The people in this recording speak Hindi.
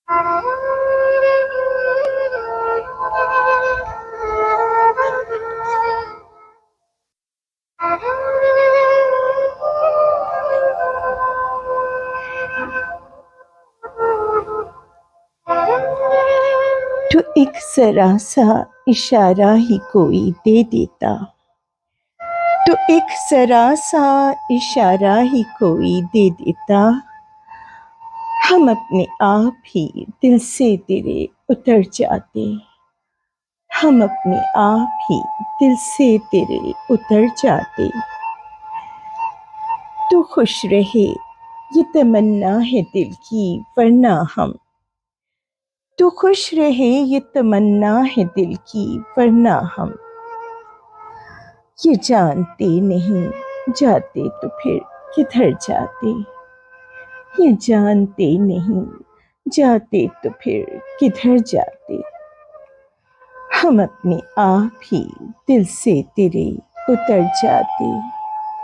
तो एक जरा सा इशारा ही कोई दे देता, तो एक जरा सा इशारा ही कोई दे देता, हम अपने आप ही दिल से तेरे उतर जाते। हम अपने आप ही दिल से तेरे उतर जाते। तू खुश रहे ये तमन्ना है दिल की, वरना हम। तू खुश रहे ये तमन्ना है दिल की, वरना हम ये जानते नहीं जाते तो फिर किधर जाते। ये जानते नहीं जाते तो फिर किधर जाते। हम अपने आप ही दिल से तेरे उतर जाते।